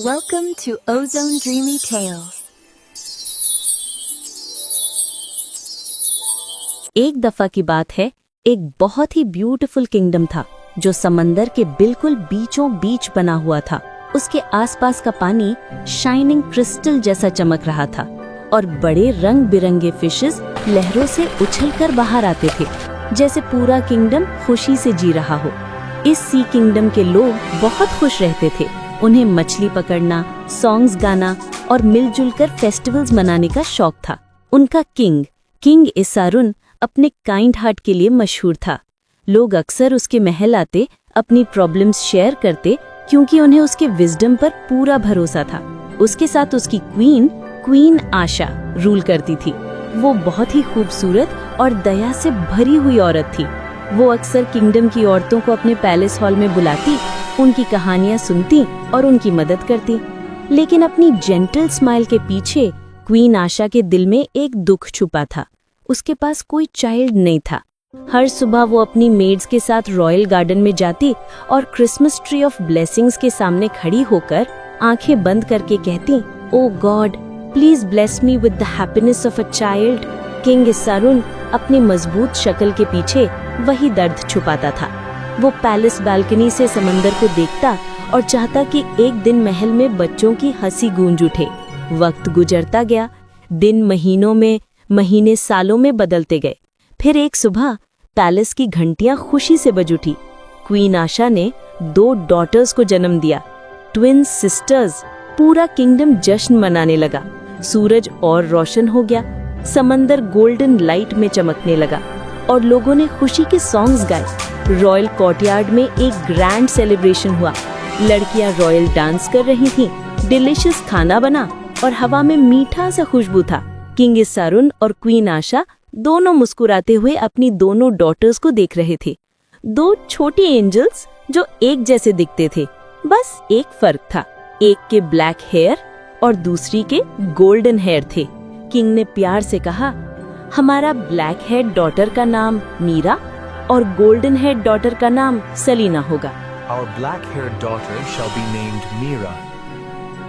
Welcome to Ozone Dreamy Tales. एक दफा की बात है, एक बहुत ही ब्यूटीफुल किंगडम था जो समंदर के बिल्कुल बीचों बीच बना हुआ था। उसके आसपास का पानी शाइनिंग क्रिस्टल जैसा चमक रहा था और बड़े रंग बिरंगे फिशेस लहरों से उछलकर बाहर आते थे, जैसे पूरा किंगडम खुशी से जी रहा हो। इस सी किंगडम के लोग बहुत खुश रहते थे। उन्हें मछली पकड़ना, सॉन्ग्स गाना और मिलजुल कर फेस्टिवल्स मनाने का शौक था। उनका किंग इसारुन अपने काइंड हार्ट के लिए मशहूर था। लोग अक्सर उसके महल आते, अपनी प्रॉब्लम्स शेयर करते, क्योंकि उन्हें उसके विजडम पर पूरा भरोसा था। उसके साथ उसकी क्वीन आशा रूल करती थी। वो बहुत ही खूबसूरत और दया से भरी हुई औरत थी। वो अक्सर किंगडम की औरतों को अपने पैलेस हॉल में बुलाती, उनकी कहानियां सुनती और उनकी मदद करती। लेकिन अपनी जेंटल स्माइल के पीछे क्वीन आशा के दिल में एक दुख छुपा था। उसके पास कोई चाइल्ड नहीं था। हर सुबह वो अपनी मेड्स के साथ रॉयल गार्डन में जाती और क्रिसमस ट्री ऑफ ब्लेसिंग्स के सामने खड़ी होकर आंखें बंद करके कहती, oh God please bless me with the happiness of a child. King इसारुन अपनी मजबूत शक्ल के पीछे वही दर्द छुपाता था। वो पैलेस बालकनी से समंदर को देखता और चाहता कि एक दिन महल में बच्चों की हंसी गूंज उठे। वक्त गुजरता गया, दिन महीनों में, महीने सालों में बदलते गए। फिर एक सुबह पैलेस की घंटियां खुशी से बज उठी। क्वीन आशा ने 2 डॉटर्स को जन्म दिया, ट्विन सिस्टर्स। पूरा किंगडम जश्न मनाने लगा। सूरज और रोशन हो गया, समंदर गोल्डन लाइट में चमकने लगा और लोगों ने खुशी के सॉन्ग्स गाए। रॉयल कोर्टयार्ड में एक ग्रैंड सेलिब्रेशन हुआ। लड़कियां रॉयल डांस कर रही थीं, डिलिशियस खाना बना और हवा में मीठा सा खुशबू था। किंग इसारुन और क्वीन आशा दोनों मुस्कुराते हुए अपनी दोनों डॉटर्स को देख रहे थे। 2 छोटी एंजल्स जो एक जैसे दिखते थे, बस एक फर्क था, एक के ब्लैक हेयर और दूसरी के गोल्डन हेयर थे। किंग ने प्यार से कहा, हमारा ब्लैक हेयर डॉटर का नाम मीरा और गोल्डन हेयर डॉटर का नाम सलीना होगा। Our black-haired daughter shall be named Mira,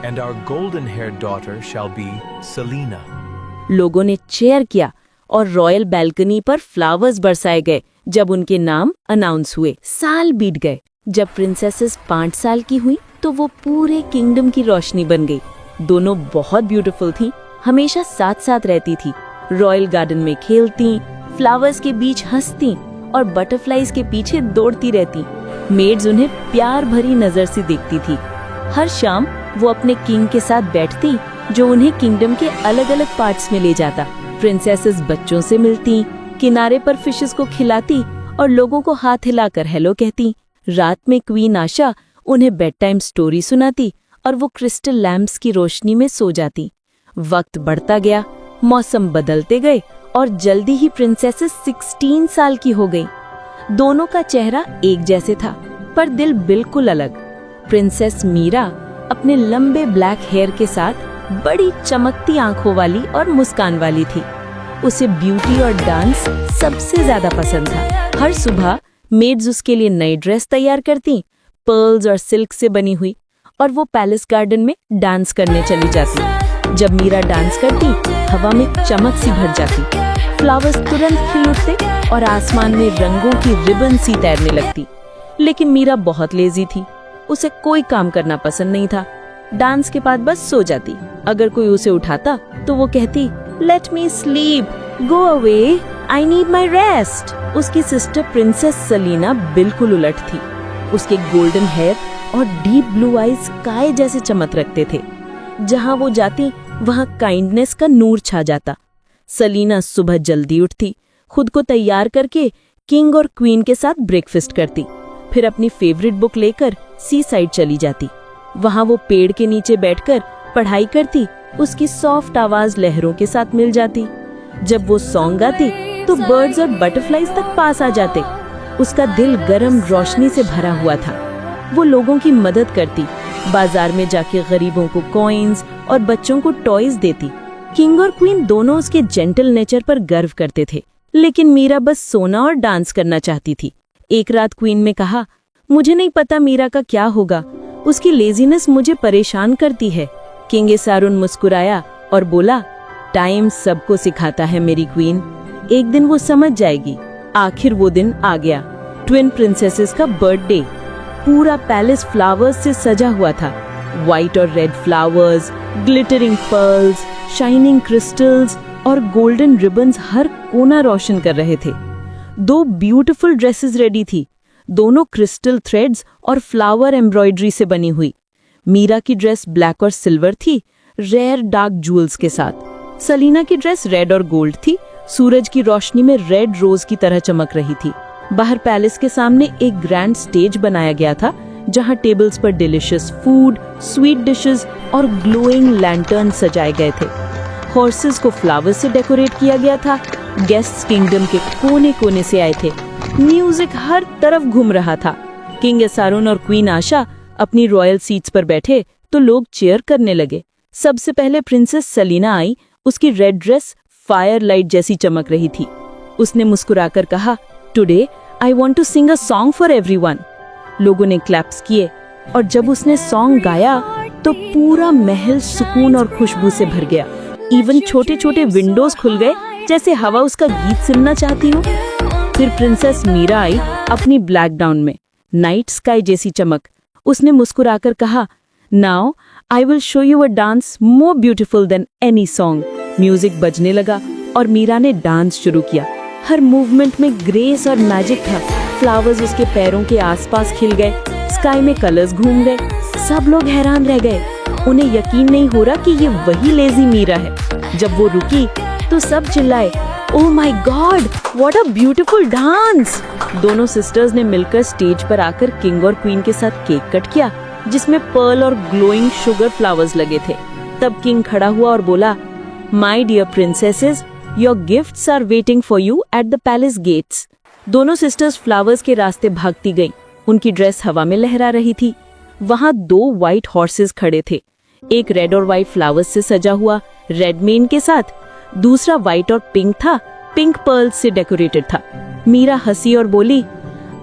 and our golden-haired daughter shall be Selena. लोगों ने चेयर किया और रॉयल बैल्कनी पर फ्लावर्स बरसाए गए जब उनके नाम अनाउंस हुए। साल बीत गए। जब प्रिंसेसेस 5 साल की हुई तो वो पूरे किंगडम की रोशनी बन गई। दोनों बहुत ब्यूटीफुल थीं, हमेशा साथ साथ रहती थी। रॉयल गार्डन में खेलती, फ्लावर्स के बीच हंसती और बटरफ्लाईज के पीछे दौड़ती रहती। मेड्स उन्हें प्यार भरी नजर से देखती थी। हर शाम वो अपने किंग के साथ बैठती, जो उन्हें किंगडम के अलग अलग पार्ट्स में ले जाता। प्रिंसेसेस बच्चों से मिलती, किनारे पर फिशेस को खिलाती और लोगों को हाथ हिलाकर हेलो कहती। रात में क्वीन आशा उन्हें बेड टाइम स्टोरी सुनाती और वो क्रिस्टल लैम्प्स की रोशनी में सो जाती। वक्त बढ़ता गया, मौसम बदलते गए और जल्दी ही प्रिंसेसेस 16 साल की हो गई। दोनों का चेहरा एक जैसे था, पर दिल बिल्कुल अलग। प्रिंसेस मीरा अपने लंबे ब्लैक हेयर के साथ बड़ी चमकती आंखों वाली और मुस्कान वाली थी। उसे ब्यूटी और डांस सबसे ज्यादा पसंद था। हर सुबह मेड्स उसके लिए नई ड्रेस तैयार करती, पर्ल्स और सिल्क से बनी हुई, और वो पैलेस गार्डन में डांस करने चली जाती। जब मीरा डांस करती, हवा में चमक सी भर जाती, फ्लावर्स तुरंत खिल उठते और आसमान में रंगों की रिबन सी तैरने लगती। लेकिन मीरा बहुत लेजी थी, उसे कोई काम करना पसंद नहीं था। डांस के बाद बस सो जाती। अगर कोई उसे उठाता तो वो कहती, let me sleep, go away, I need my rest. उसकी सिस्टर प्रिंसेस सलीना बिल्कुल उलट थी। उसके गोल्डन हेयर और डीप ब्लू आईज काय जैसे चमक रखते थे। जहाँ वो जाती वहाँ काइंडनेस का नूर छा जाता। सलीना सुबह जल्दी उठती, खुद को तैयार करके किंग और क्वीन के साथ ब्रेकफास्ट करती, फिर अपनी फेवरेट बुक लेकर सी साइड चली जाती। वहाँ वो पेड़ के नीचे बैठकर पढ़ाई करती। उसकी सॉफ्ट आवाज लहरों के साथ मिल जाती। जब वो सॉन्ग गाती तो बर्ड्स और बटरफ्लाईज तक पास आ जाते। उसका दिल गर्म रोशनी से भरा हुआ था। वो लोगों की मदद करती, बाजार में जाके गरीबों को कॉइन्स और बच्चों को टॉयज देती। किंग और क्वीन दोनों उसके जेंटल नेचर पर गर्व करते थे, लेकिन मीरा बस सोना और डांस करना चाहती थी। एक रात क्वीन ने कहा, मुझे नहीं पता मीरा का क्या होगा, उसकी लेजीनेस मुझे परेशान करती है। किंग एसारुन मुस्कुराया और बोला, टाइम सबको सिखाता है मेरी क्वीन, एक दिन वो समझ जाएगी। आखिर वो दिन आ गया, ट्विन प्रिंसेसेस का बर्थडे। पूरा पैलेस फ्लावर्स से सजा हुआ था। व्हाइट और red flowers, glittering pearls, shining crystals और गोल्डन रिबन्स हर कोना रोशन कर रहे थे। 2 ब्यूटीफुल ड्रेसेस रेडी थी, दोनों क्रिस्टल थ्रेड्स और फ्लावर एम्ब्रॉयडरी से बनी हुई। मीरा की ड्रेस ब्लैक और सिल्वर थी, रेयर डार्क जूल्स के साथ। सलीना की ड्रेस रेड और गोल्ड थी, सूरज की रोशनी में रेड रोज की तरह चमक रही थी। बाहर पैलेस के सामने एक ग्रैंड स्टेज बनाया गया था, जहां टेबल्स पर डिलिशियस फूड, स्वीट डिशेस और ग्लोइंग लैंटर्न सजाए गए थे। हॉर्सेस को फ्लावर्स से डेकोरेट किया गया था। गेस्ट्स किंगडम के कोने कोने से आए थे। म्यूजिक हर तरफ घूम रहा था। किंग एसारुन और क्वीन आशा अपनी रॉयल सीट्स पर बैठे तो लोग चीयर करने लगे। सबसे पहले प्रिंसेस सलीना आई। उसकी रेड ड्रेस फायर लाइट जैसी चमक रही थी। उसने मुस्कुराकर कहा, today I want to sing a song for everyone. लोगों ने क्लैप्स किए और जब उसने सॉन्ग गाया तो पूरा महल सुकून और खुशबू से भर गया। इवन छोटे छोटे विंडोज खुल गए, जैसे हवा उसका गीत सुनना चाहती हो। फिर प्रिंसेस मीरा आई अपनी ब्लैक गाउन में, नाइट स्काई जैसी चमक। उसने मुस्कुराकर कहा, now I will show you a dance more beautiful then any song. Music बजने लगा और मीरा ने डांस शुरू किया। हर मूवमेंट में ग्रेस और मैजिक था। फ्लावर्स उसके पैरों के आसपास खिल गए, स्काई में कलर्स घूम गए। सब लोग हैरान रह गए। उन्हें यकीन नहीं हो रहा कि ये वही लेजी मीरा है। जब वो रुकी तो सब चिल्लाए, oh my God, what a beautiful dance. दोनों सिस्टर्स ने मिलकर स्टेज पर आकर किंग और क्वीन के साथ केक कट किया, जिसमें पर्ल और ग्लोइंग शुगर फ्लावर्स लगे थे। तब किंग खड़ा हुआ और बोला, my dear princesses, your gifts are waiting for you at the palace gates. दोनों सिस्टर्स फ्लावर्स के रास्ते भागती गईं। उनकी ड्रेस हवा में लहरा रही थी। वहां 2 व्हाइट हॉर्सेस खड़े थे, एक रेड और व्हाइट फ्लावर्स से सजा हुआ रेड मेन के साथ, दूसरा व्हाइट और पिंक था, पिंक पर्ल्स से डेकोरेटेड था। मीरा हंसी और बोली,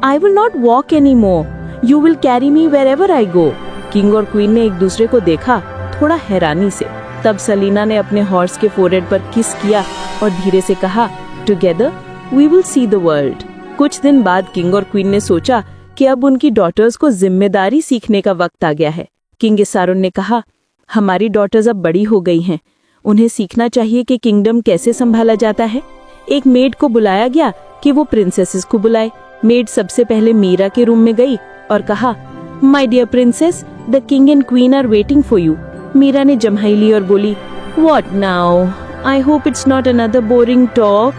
I will not walk any more, you will carry me wherever I go. King और क्वीन ने एक दूसरे को देखा, थोड़ा हैरानी से। तब सलीना ने अपने हॉर्स के फोरहेड पर किस किया और धीरे से कहा, together we will see the world. कुछ दिन बाद किंग और क्वीन ने सोचा कि अब उनकी डॉटर्स को जिम्मेदारी सीखने का वक्त आ गया है। किंग एसारुन ने कहा, हमारी डॉटर्स अब बड़ी हो गई हैं, उन्हें सीखना चाहिए कि किंगडम कैसे संभाला जाता है। एक मेड को बुलाया गया कि वो प्रिंसेसेस को बुलाए। मेड सबसे पहले मीरा के रूम में गई और कहा, my dear princess, the king and queen are waiting for you. Meera ने जम्हाई ली और बोली, what now, I hope it's not another boring talk.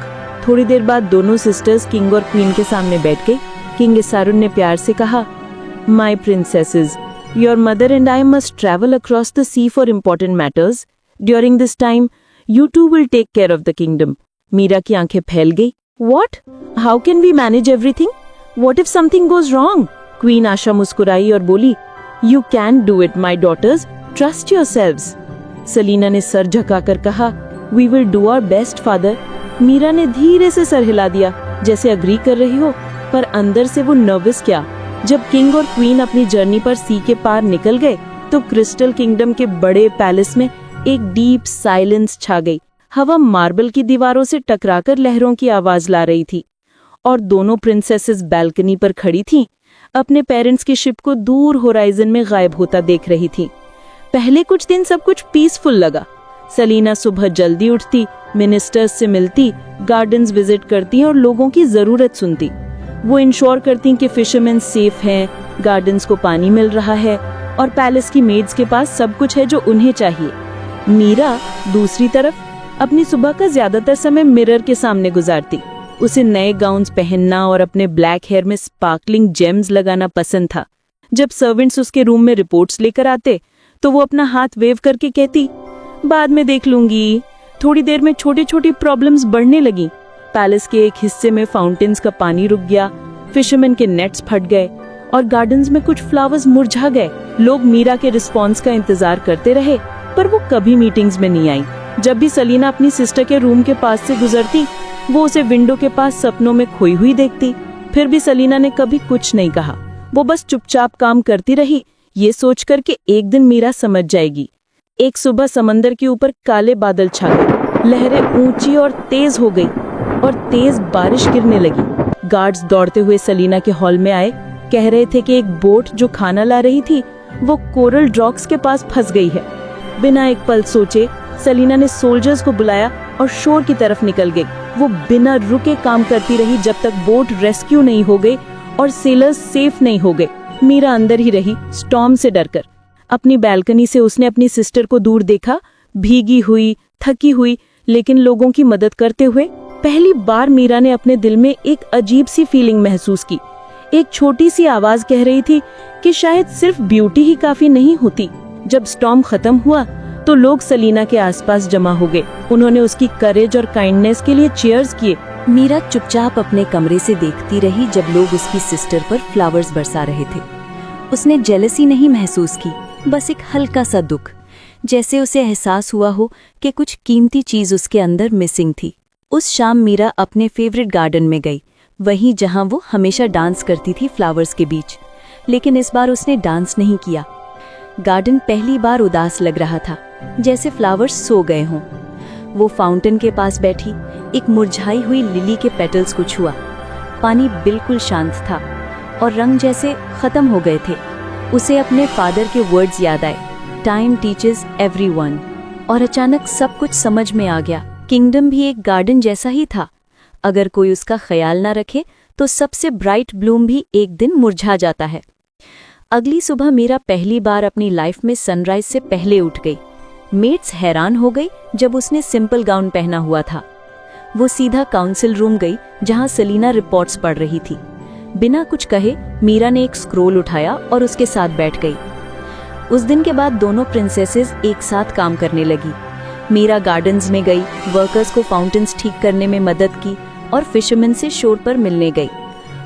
थोड़ी देर बाद दोनों सिस्टर्स किंग और क्वीन के सामने बैठ गई। किंग एसारुन ने प्यार से कहा, my princesses, your mother and I must travel across the sea for important matters. During this time you two will take care of the kingdom. Meera की आंखें फैल गई। What, how can we manage everything? What if something goes wrong? Queen Asha मुस्कुराई और बोली, you can do it my daughters, trust yourselves. सलीना ने सर झुकाकर कहा, we will do our best father. Meera ने धीरे से सर हिला दिया, जैसे अग्री कर रही हो, पर अंदर से वो नर्वस क्या। जब किंग और क्वीन अपनी जर्नी पर सी के पार निकल गए तो क्रिस्टल किंगडम के बड़े पैलेस में एक डीप साइलेंस छा गई। हवा मार्बल की दीवारों से टकराकर लहरों की आवाज ला रही थी और दोनों प्रिंसेसेस बैल्कनी पर खड़ी थीं, अपने पेरेंट्स की शिप को दूर होराइजन में गायब होता देख रही थी। पहले कुछ दिन सब कुछ पीसफुल लगा। सलीना सुबह जल्दी उठती, मिनिस्टर्स से मिलती, गार्डन्स विजिट करती और लोगों की जरूरत सुनती। वो इंश्योर करती कि फिशरमैन सेफ हैं, गार्डन्स को पानी मिल रहा है और पैलेस की मेड्स के पास सब कुछ है जो उन्हें चाहिए। मीरा दूसरी तरफ अपनी सुबह का ज्यादातर समय मिरर के सामने गुजारती। उसे नए गाउन्स पहनना और अपने ब्लैक हेयर में स्पार्कलिंग जेम्स लगाना पसंद था। जब सर्वेंट्स उसके रूम में रिपोर्ट्स लेकर आते तो वो अपना हाथ वेव करके कहती, बाद में देख लूंगी। थोड़ी देर में छोटी छोटी प्रॉब्लम्स बढ़ने लगी। पैलेस के एक हिस्से में फाउंटेन्स का पानी रुक गया, फिशरमैन के नेट्स फट गए और गार्डन्स में कुछ फ्लावर्स मुरझा गए। लोग मीरा के रिस्पॉन्स का इंतजार करते रहे, पर वो कभी मीटिंग्स में नहीं आई। जब भी सलीना अपनी सिस्टर के रूम के पास से गुजरती, वो उसे विंडो के पास सपनों में खोई हुई देखती। फिर भी सलीना ने कभी कुछ नहीं कहा। वो बस चुपचाप काम करती रही, ये सोचकर कि एक दिन मीरा समझ जाएगी। एक सुबह समंदर के ऊपर काले बादल छा गए, लहरें ऊंची और तेज हो गई और तेज बारिश गिरने लगी। गार्ड्स दौड़ते हुए सलीना के हॉल में आए, कह रहे थे कि एक बोट जो खाना ला रही थी वो कोरल रॉक्स के पास फंस गई है। बिना एक पल सोचे सलीना ने सोल्जर्स को बुलाया और शोर की तरफ निकल गई। वो बिना रुके काम करती रही जब तक बोट रेस्क्यू नहीं हो गई और सेलर्स सेफ नहीं हो गए। मीरा अंदर ही रही, स्टॉर्म से डरकर। अपनी बैल्कनी से उसने अपनी सिस्टर को दूर देखा, भीगी हुई, थकी हुई, लेकिन लोगों की मदद करते हुए। पहली बार मीरा ने अपने दिल में एक अजीब सी फीलिंग महसूस की। एक छोटी सी आवाज कह रही थी कि शायद सिर्फ ब्यूटी ही काफी नहीं होती। जब स्टॉर्म खत्म हुआ तो लोग सलीना के आसपास जमा हो गए। उन्होंने उसकी करेज और काइंडनेस के लिए चीयर्स किए। मीरा चुपचाप अपने कमरे से देखती रही जब लोग उसकी सिस्टर पर फ्लावर्स बरसा रहे थे। उसने जेलसी नहीं महसूस की, बस एक हल्का सा दुख, जैसे उसे एहसास हुआ हो कि कुछ कीमती चीज उसके अंदर मिसिंग थी। उस शाम मीरा अपने फेवरेट गार्डन में गई, वहीं जहां वो हमेशा डांस करती थी फ्लावर्स के बीच। लेकिन इस बार उसने डांस नहीं किया। गार्डन पहली बार उदास लग रहा था, जैसे फ्लावर्स सो गए हों। वो फाउंटेन के पास बैठी, एक मुरझाई हुई लिली के पेटल्स को छुआ। पानी बिल्कुल शांत था और रंग जैसे खत्म हो गए थे। उसे अपने फादर के वर्ड्स याद आए, टाइम टीचेस एवरीवन। और अचानक सब कुछ समझ में आ गया। किंगडम भी एक गार्डन जैसा ही था। अगर कोई उसका ख्याल ना रखे तो सबसे ब्राइट ब्लूम भी एक दिन मुरझा जाता है। अगली सुबह मीरा पहली बार अपनी लाइफ में सनराइज से पहले उठ गई। मेट्स हैरान हो गई जब उसने सिंपल गाउन पहना हुआ था। वो सीधा काउंसिल रूम गई जहां सलीना रिपोर्ट्स पढ़ रही थी। बिना कुछ कहे मीरा ने एक स्क्रोल उठाया और उसके साथ बैठ गई। उस दिन के बाद दोनों प्रिंसेसेस एक साथ काम करने लगी। मीरा गार्डन्स में गई, वर्कर्स को फाउंटेन्स ठीक करने में मदद की और फिशरमैन से शोर पर मिलने गई।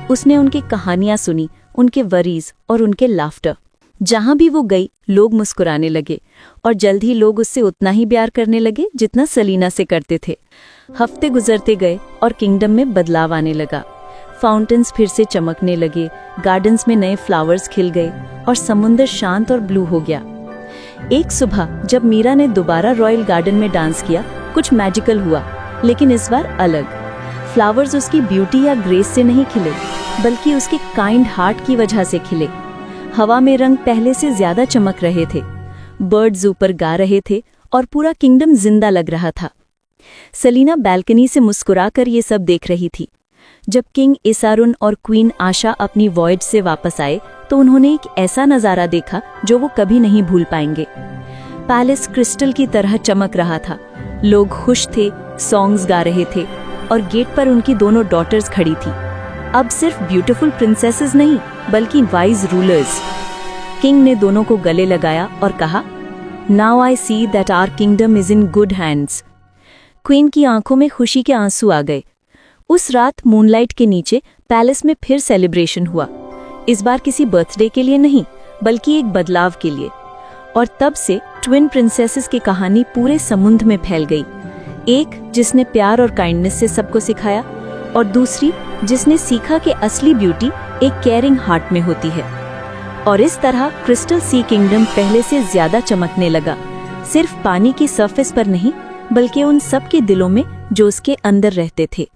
उसने उनकी कहानियां सुनी, उनके वरीज और उनके लाफ्टर। जहां भी वो गई लोग मुस्कुराने लगे और जल्द ही लोग उससे उतना ही प्यार करने लगे जितना सलीना से करते थे। हफ्ते गुजरते गए और किंगडम में बदलाव आने लगा। फाउंटेन्स फिर से चमकने लगे, गार्डन्स में नए फ्लावर्स खिल गए और समुंदर शांत और ब्लू हो गया। एक सुबह जब मीरा ने दोबारा रॉयल गार्डन में डांस किया, कुछ मैजिकल हुआ, लेकिन इस बार अलग। फ्लावर्स उसकी ब्यूटी या ग्रेस से नहीं खिले, बल्कि उसके काइंड हार्ट की वजह से खिले। हवा में रंग पहले से ज्यादा चमक रहे थे, बर्ड्स ऊपर गा रहे थे और पूरा किंगडम जिंदा लग रहा था। सलीना बैल्कनी से मुस्कुराकर ये सब देख रही थी। जब किंग इसारुन और क्वीन आशा अपनी वॉयज से वापस आए तो उन्होंने एक ऐसा नजारा देखा जो वो कभी नहीं भूल पाएंगे। पैलेस क्रिस्टल की तरह चमक रहा था, लोग खुश थे, सॉन्ग्स गा रहे थे और गेट पर उनकी दोनों डॉटर्स खड़ी थी। अब सिर्फ ब्यूटीफुल प्रिंसेसेस नहीं, बल्कि वाइज रूलर्स। किंग ने दोनों को गले लगाया और कहा, now I see that our kingdom is in good hands. Queen की आंखों में खुशी के आंसू आ गए। उस रात मूनलाइट के नीचे पैलेस में फिर सेलिब्रेशन हुआ। इस बार किसी बर्थडे के लिए नहीं, बल्कि एक बदलाव के लिए। और तब से ट्विन प्रिंसेसेस की कहानी पूरे समुद्र में फैल गई। एक जिसने प्यार और काइंडनेस से सबको सिखाया और दूसरी जिसने सीखा कि असली ब्यूटी एक केयरिंग हार्ट में होती है। और इस तरह क्रिस्टल सी किंगडम पहले से ज्यादा चमकने लगा, सिर्फ पानी की सरफेस पर नहीं, बल्कि उन सब के दिलों में जो उसके अंदर रहते थे।